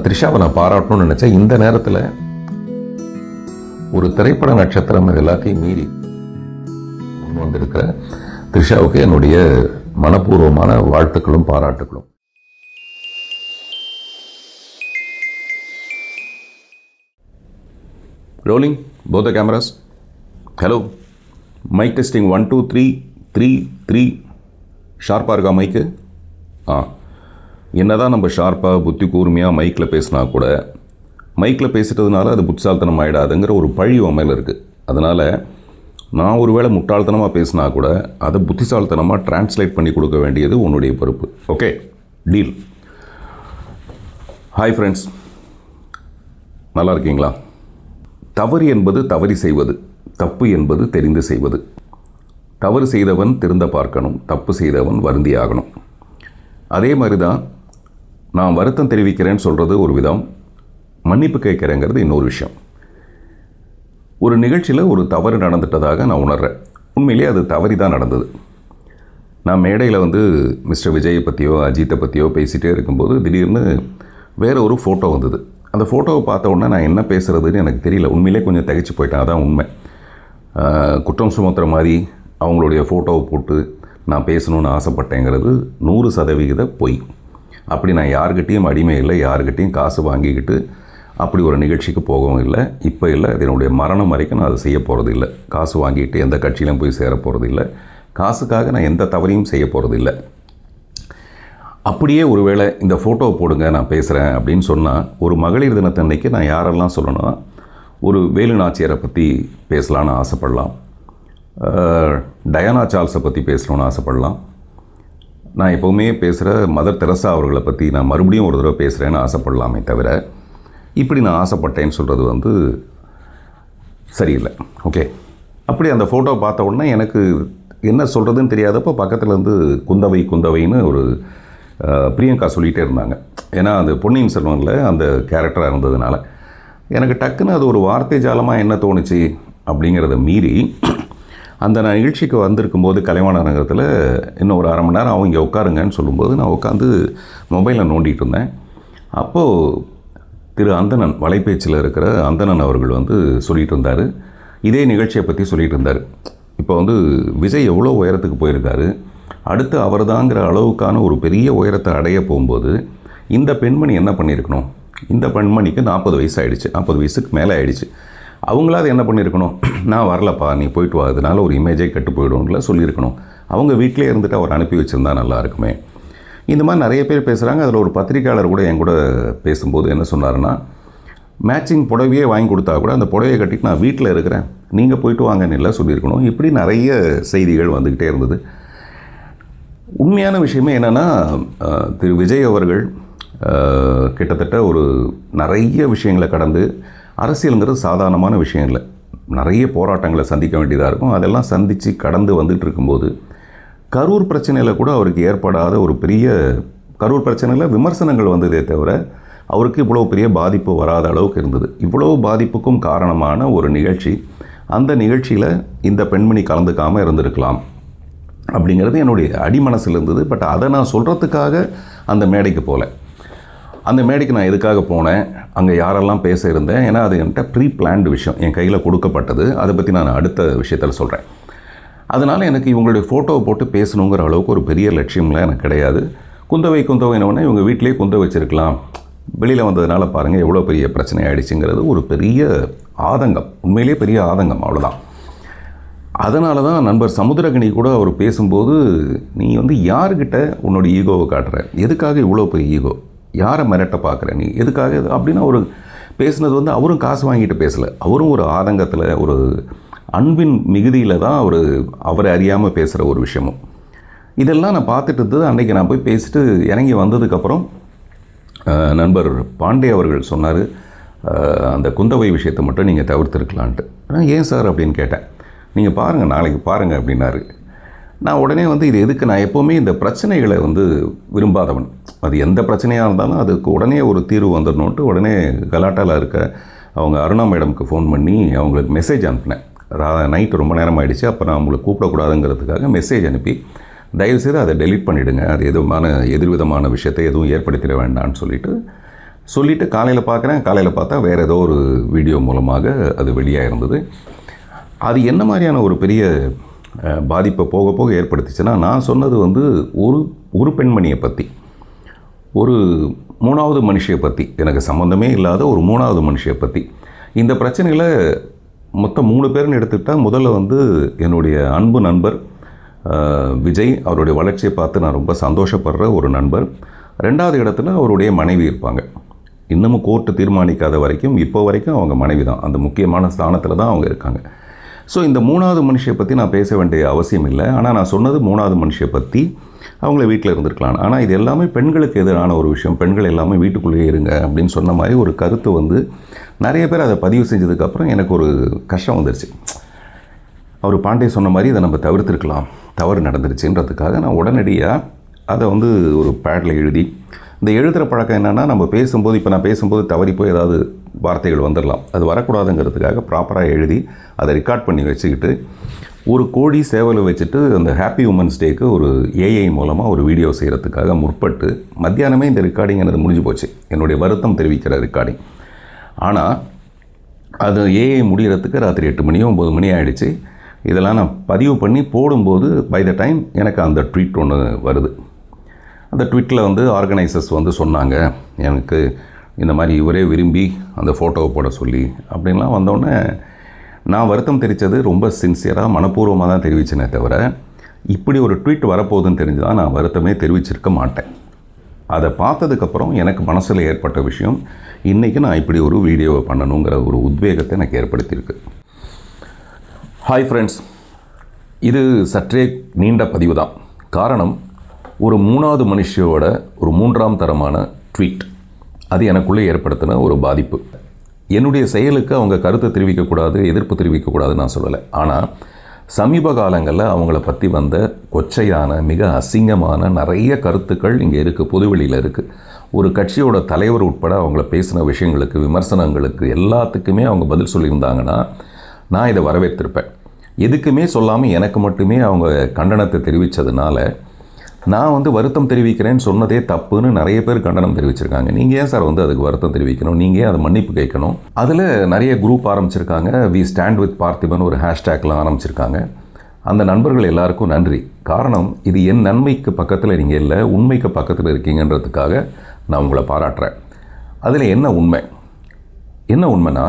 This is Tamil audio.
த்ரிஷாவை நான் பாராட்டணும்னு நினச்சேன். இந்த நேரத்தில் ஒரு திரைப்பட நட்சத்திரம் இது எல்லாத்தையும் மீறி முன் வந்திருக்கிற த்ரிஷாவுக்கு என்னுடைய மனப்பூர்வமான வாழ்த்துக்களும் பாராட்டுகளும். Rolling both the cameras. Hello, mic testing 1 2 3 3 3. ஷார்ப்பாக இருக்கா மைக்கு? என்னதான் நம்ம ஷார்ப்பாக புத்தி கூர்மையாக மைக்கில் பேசினா கூட மைக்கில் பேசிட்டதுனால அது புத்திசாலித்தனம் ஆகிடாதுங்கிற ஒரு பழி மேலே இருக்குது. அதனால் நான் ஒருவேளை முட்டாள்தனமாக பேசினா கூட அதை புத்திசாலித்தனமாக டிரான்ஸ்லேட் பண்ணி கொடுக்க வேண்டியது உன்னுடைய பொறுப்பு. Okay, deal. ஹாய் ஃப்ரெண்ட்ஸ், நல்லா இருக்கீங்களா? தவறு என்பது தவறி செய்வது, தப்பு என்பது தெரிந்து செய்வது. தவறு செய்தவன் திருந்த பார்க்கணும், தப்பு செய்தவன் வருந்தி ஆகணும். அதே மாதிரி தான் நான் வருத்தம் தெரிவிக்கிறேன்னு சொல்கிறது ஒரு விதம், மன்னிப்பு கேட்குறேங்கிறது இன்னொரு விஷயம். ஒரு நிகழ்ச்சியில் ஒரு தவறு நடந்துட்டதாக நான் உணர்கிறேன். உண்மையிலே அது தவறி தான் நடந்தது. நான் மேடையில் மிஸ்டர் விஜயை பற்றியோ அஜித்தை பற்றியோ பேசிகிட்டே இருக்கும்போது திடீர்னு வேறு ஒரு ஃபோட்டோ வந்தது. அந்த ஃபோட்டோவை பார்த்த உடனே நான் என்ன பேசுகிறதுன்னு எனக்கு தெரியல. உண்மையிலே கொஞ்சம் திகைச்சு போயிட்டேன். அதான் உண்மை. குற்றம் சுமத்துற மாதிரி அவங்களுடைய ஃபோட்டோவை போட்டு நான் பேசணுன்னு ஆசைப்பட்டேங்கிறது 100% பொய். அப்படி நான் யாருக்கிட்டேயும் அடிமை இல்லை, யாருக்கிட்டேயும் காசு வாங்கிக்கிட்டு அப்படி ஒரு நிகழ்ச்சிக்கு போகவும் இல்லை, இப்போ இல்லை, என்னுடைய மரணம் வரைக்கும் நான் அதை செய்ய போகிறது இல்லை. காசு வாங்கிட்டு எந்த கட்சியிலும் போய் சேர போகிறது இல்லை. காசுக்காக நான் எந்த தவறையும் செய்ய போகிறது இல்லை. அப்படியே ஒருவேளை இந்த ஃபோட்டோவை போடுங்க நான் பேசுகிறேன் அப்படின்னு சொன்னால், ஒரு மகளிர் தினத்தன்னைக்கு நான் யாரெல்லாம் சொல்லணும்னா, ஒரு வேலு நாச்சியாரை பற்றி பேசலான்னு ஆசைப்படலாம், டயானா சார்ல்ஸை பற்றி பேசணும்னு ஆசைப்படலாம். நான் எப்போவுமே பேசுகிற மதர் தெரசா அவர்களை பற்றி நான் மறுபடியும் ஒரு தடவை பேசுகிறேன்னு ஆசைப்படலாமே தவிர, இப்படி நான் ஆசைப்பட்டேன்னு சொல்கிறது சரியில்லை. ஓகே, அப்படி அந்த ஃபோட்டோவை பார்த்த உடனே எனக்கு என்ன சொல்கிறதுன்னு தெரியாதப்போ பக்கத்தில் குந்தவைன்னு ஒரு பிரியங்கா சொல்லிகிட்டே இருந்தாங்க. ஏன்னா அது பொன்னியின் செல்வனில் அந்த கேரக்டராக இருந்ததுனால எனக்கு டக்குன்னு அது ஒரு வார்த்தை ஜாலமாக என்ன தோணுச்சு அப்படிங்கிறத மீறி, அந்த நான் நிகழ்ச்சிக்கு வந்திருக்கும்போது கலைவாணர் நகரத்தில் இன்னும் ஒரு 1/2 மணி நேரம் அவங்க இங்கே உட்காருங்கன்னு சொல்லும்போது நான் உட்காந்து மொபைலில் நோண்டிகிட்டு இருந்தேன். அப்போது திரு அந்தணன், வலைப்பேச்சில் இருக்கிற அந்தணன் அவர்கள் சொல்லிகிட்டு இருந்தார். இதே நிகழ்ச்சியை பற்றி சொல்லிகிட்டு இருந்தார். இப்போ விஜய் எவ்வளோ உயரத்துக்கு போயிருக்காரு, அடுத்து அவர் தாங்கிற அளவுக்கான ஒரு பெரிய உயரத்தை அடைய போகும்போது இந்த பெண்மணி என்ன பண்ணியிருக்கணும்? இந்த பெண்மணிக்கு 40 வயசு ஆகிடுச்சு, 40 வயசுக்கு மேலே ஆகிடுச்சு. அவங்களாவது என்ன பண்ணியிருக்கணும்? நான் வரலப்பா, நீ போயிட்டு வா, அதனால ஒரு இமேஜே கெட்டு போய்டும்ல சொல்லியிருக்கணும். அவங்க வீட்டிலே இருந்துட்டு அவர் அனுப்பி வச்சுருந்தா நல்லா இருக்குமே. இந்த மாதிரி நிறைய பேர் பேசுகிறாங்க. அதில் ஒரு பத்திரிக்கையாளர் கூட என் கூட பேசும்போது என்ன சொன்னார்னா, மேட்சிங் புடவையே வாங்கி கொடுத்தா கூட அந்த புடவையை கட்டிட்டு நான் வீட்டில் இருக்கிறேன், நீங்கள் போயிட்டு வாங்கன்னு இல்லை சொல்லியிருக்கணும். இப்படி நிறைய செய்திகள் வந்துக்கிட்டே இருந்தது. உண்மையான விஷயமே என்னென்னா, திரு விஜய் அவர்கள் கிட்டத்தட்ட ஒரு நிறைய விஷயங்களை கடந்து, அரசியலுங்கிறது சாதாரணமான விஷயம் இல்லை, நிறைய போராட்டங்களை சந்திக்க வேண்டியதாக இருக்கும். அதெல்லாம் சந்தித்து கடந்து வந்துட்டு இருக்கும்போது கரூர் பிரச்சனையில் கூட அவருக்கு ஏற்படாத ஒரு பெரிய, கரூர் பிரச்சனையில் விமர்சனங்கள் வந்ததே தவிர அவருக்கு இவ்வளோ பெரிய பாதிப்பு வராத அளவுக்கு இருந்தது. இவ்வளோ பாதிப்புக்கும் காரணமான ஒரு நிகழ்ச்சி, அந்த நிகழ்ச்சியில் இந்த பெண்மணி கலந்துக்காமல் இருந்திருக்கலாம் அப்படிங்கிறது என்னுடைய அடிமனசில் இருந்தது. பட் அதை நான் சொல்கிறதுக்காக அந்த மேடைக்கு போகல. அந்த மேடைக்கு நான் எதுக்காக போனேன், அங்கே யாரெல்லாம் பேச இருந்தேன், ஏன்னா அது என்கிட்ட ப்ரீ பிளான்டு விஷயம், என் கையில் கொடுக்கப்பட்டது. அதை பற்றி நான் அடுத்த விஷயத்தில் சொல்கிறேன். அதனால் எனக்கு இவங்களுடைய ஃபோட்டோவை போட்டு பேசணுங்கிற அளவுக்கு ஒரு பெரிய லட்சியம்லாம் எனக்கு கிடையாது. குந்தவைன்னு இவங்க வீட்டிலே குந்த வச்சுருக்கலாம், வெளியில் வந்ததுனால பாருங்கள் எவ்வளோ பெரிய பிரச்சனை ஆகிடுச்சுங்கிறது ஒரு பெரிய ஆதங்கம், உண்மையிலே பெரிய ஆதங்கம், அவ்வளோதான். அதனால தான் நண்பர் சமுத்திரகனி கூட அவர் பேசும்போது, நீ யாருக்கிட்ட உன்னோட ஈகோவை காட்டுற, எதுக்காக இவ்வளோ பெரிய ஈகோ, யாரை மிரட்ட பார்க்குற நீ, எதுக்காக அப்படின்னா ஒரு பேசுனது அவரும் காசு வாங்கிட்டு பேசலை, அவரும் ஒரு ஆதங்கத்தில், ஒரு அன்பின் மிகுதியில் தான் அவரை அறியாமல் பேசுகிற ஒரு விஷயமும். இதெல்லாம் நான் பார்த்துட்டு இருந்தது. அன்றைக்கி நான் போய் பேசிட்டு இறங்கி வந்ததுக்கப்புறம் நண்பர் பாண்டே அவர்கள் சொன்னார், அந்த குந்தவை விஷயத்தை மட்டும் நீங்கள் தவிர்த்துருக்கலான்ட்டு. நான் ஏன் சார் அப்படின்னு கேட்டேன். நீங்கள் பாருங்கள், நாளைக்கு பாருங்கள் அப்படின்னாரு. நான் உடனே இது எதுக்கு, நான் எப்போவுமே இந்த பிரச்சனைகளை விரும்பாதவன். அது எந்த பிரச்சனையாக இருந்தாலும் அதுக்கு உடனே ஒரு தீர்வு வந்துடணுன்ட்டு உடனே கலாட்டாவில் இருக்க அவங்க அருணா மேடமுக்கு ஃபோன் பண்ணி அவங்களுக்கு மெசேஜ் அனுப்பினேன். நைட்டு ரொம்ப நேரம் ஆகிடுச்சு, அப்போ நான் அவங்களை கூப்பிடக்கூடாதுங்கிறதுக்காக மெசேஜ் அனுப்பி, தயவுசெய்து அதை டெலீட் பண்ணிவிடுங்க, அது எதுவுமான எதிர்விதமான விஷயத்தை எதுவும் ஏற்படுத்திட வேண்டாம்னு சொல்லிவிட்டு சொல்லிவிட்டு காலையில் பார்க்குறேன். காலையில் பார்த்தா வேறு ஏதோ ஒரு வீடியோ மூலமாக அது வெளியாக இருந்தது. அது என்ன மாதிரியான ஒரு பெரிய பாதிப்பை போக போக ஏற்படுத்திச்சுன்னா, நான் சொன்னது வந்து ஒரு பெண்மணியை பற்றி, ஒரு 3வது மனுஷியை பற்றி, எனக்கு சம்மந்தமே இல்லாத ஒரு 3வது மனுஷியை பற்றி. இந்த பிரச்சனையில் மொத்தம் 3 பேர்னு எடுத்துக்கிட்டால், முதல்ல வந்து என்னுடைய அன்பு நண்பர் விஜய், அவருடைய வளர்ச்சியை பார்த்து நான் ரொம்ப சந்தோஷப்படுற ஒரு நண்பர். 2வது இடத்துல அவருடைய மனைவி இருப்பாங்க. இன்னமும் கோர்ட்டு தீர்மானிக்காத வரைக்கும், இப்போ வரைக்கும் அவங்க மனைவி தான், அந்த முக்கியமான ஸ்தானத்தில் தான் அவங்க இருக்காங்க. ஸோ இந்த 3வது மனுஷியை பற்றி நான் பேச வேண்டிய அவசியம் இல்லை. ஆனால் நான் சொன்னது 3வது மனுஷியை பற்றி. அவங்கள வீட்டில் இருந்திருக்கலாம். ஆனால் இது எல்லாமே பெண்களுக்கு எதிரான ஒரு விஷயம். பெண்கள் எல்லாமே வீட்டுக்குள்ளேயே இருங்க அப்படின்னு சொன்ன மாதிரி ஒரு கருத்து வந்து நிறைய பேர் அதை பதிவு செஞ்சதுக்கப்புறம் எனக்கு ஒரு கஷ்டம் வந்துருச்சு. அவர் பாண்டே சொன்ன மாதிரி இதை நம்ம தவிர்த்திருக்கலாம், தவறு நடந்துருச்சுன்றதுக்காக நான் உடனடியாக அதை வந்து ஒரு பேடில் எழுதி, இந்த எழுதுகிற பழக்கம் என்னென்னா, நம்ம பேசும்போது, இப்போ நான் பேசும்போது தவறி போய் ஏதாவது வார்த்தைகள் வந்துடலாம், அது வரக்கூடாதுங்கிறதுக்காக ப்ராப்பராக எழுதி அதை ரெக்கார்ட் பண்ணி வச்சுக்கிட்டு, ஒரு கோழி சேவலை வச்சுட்டு அந்த ஹாப்பி உமன்ஸ் டேக்கு ஒரு ஏஐ மூலமாக ஒரு வீடியோ செய்கிறதுக்காக முற்பட்டு, மத்தியானமே இந்த ரெக்கார்டிங் எனக்கு முடிஞ்சு போச்சு, என்னுடைய வருத்தம் தெரிவிக்கிற ரெக்கார்டிங். ஆனால் அது ஏஐ முடிகிறதுக்கு ராத்திரி 8 மணியோ 9 மணி ஆகிடுச்சு. இதெல்லாம் நான் பதிவு பண்ணி போடும்போது பை த டைம் எனக்கு அந்த ட்வீட் ஒன்று வருது. அந்த ட்வீட்டில் வந்து ஆர்கனைசர்ஸ் வந்து சொன்னாங்க, எனக்கு இந்த மாதிரி இவரே விரும்பி அந்த ஃபோட்டோவை போட சொல்லி அப்படின்லாம் வந்தோடனே நான் வருத்தம் தெரிவித்தது ரொம்ப சின்சியராக, மனப்பூர்வமாக தான் தெரிவித்தேனே தவிர, இப்படி ஒரு ட்வீட் வரப்போகுதுன்னு தெரிஞ்சு தான் நான் வருத்தமே தெரிவிச்சிருக்க மாட்டேன். அதை பார்த்ததுக்கப்புறம் எனக்கு மனசில் ஏற்பட்ட விஷயம், இன்றைக்கி நான் இப்படி ஒரு வீடியோவை பண்ணணுங்கிற ஒரு உத்வேகத்தை எனக்கு ஏற்படுத்தியிருக்கு. ஹாய் ஃப்ரெண்ட்ஸ், இது சற்றே நீண்ட பதிவு தான். காரணம், ஒரு 3வது மனுஷியோட ஒரு 3ஆம் தரமான ட்வீட், அது எனக்குள்ளே ஏற்படுத்தின ஒரு பாதிப்பு. என்னுடைய செயலுக்கு அவங்க கருத்தை தெரிவிக்கக்கூடாது, எதிர்ப்பு தெரிவிக்கக்கூடாதுன்னு நான் சொல்லலை. ஆனால் சமீப காலங்களில் அவங்கள பற்றி வந்த கொச்சையான, மிக அசிங்கமான நிறைய கருத்துக்கள் இங்கே இருக்குது, பொதுவெளியில் இருக்குது. ஒரு கட்சியோட தலைவர் உட்பட அவங்கள பேசின விஷயங்களுக்கு, விமர்சனங்களுக்கு எல்லாத்துக்குமே அவங்க பதில் சொல்லியிருந்தாங்கன்னா நான் இதை வரவேற்றிருப்பேன். எதுக்குமே சொல்லாமல் எனக்கு மட்டுமே அவங்க கண்டனத்தை தெரிவித்ததுனால நான் வந்து வருத்தம் தெரிவிக்கிறேன்னு சொன்னதே தப்புன்னு நிறைய பேர் கண்டனம் தெரிவிச்சிருக்காங்க. நீங்கள் ஏன் சார் வந்து அதுக்கு வருத்தம் தெரிவிக்கணும், நீங்கள் ஏன் அதை மன்னிப்பு கேட்கணும்? அதில் நிறைய குரூப் ஆரம்பிச்சிருக்காங்க. வி ஸ்டாண்ட் வித் பார்த்திபன் ஒரு ஹேஷ்டேக்லாம் ஆரம்பிச்சிருக்காங்க. அந்த நண்பர்கள் எல்லாருக்கும் நன்றி. காரணம், இது என் நன்மைக்கு பக்கத்தில் நீங்கள் இல்லை, உண்மைக்கு பக்கத்தில் இருக்கீங்கன்றதுக்காக நான் உங்களை பாராட்டுறேன். அதில் என்ன உண்மைனா,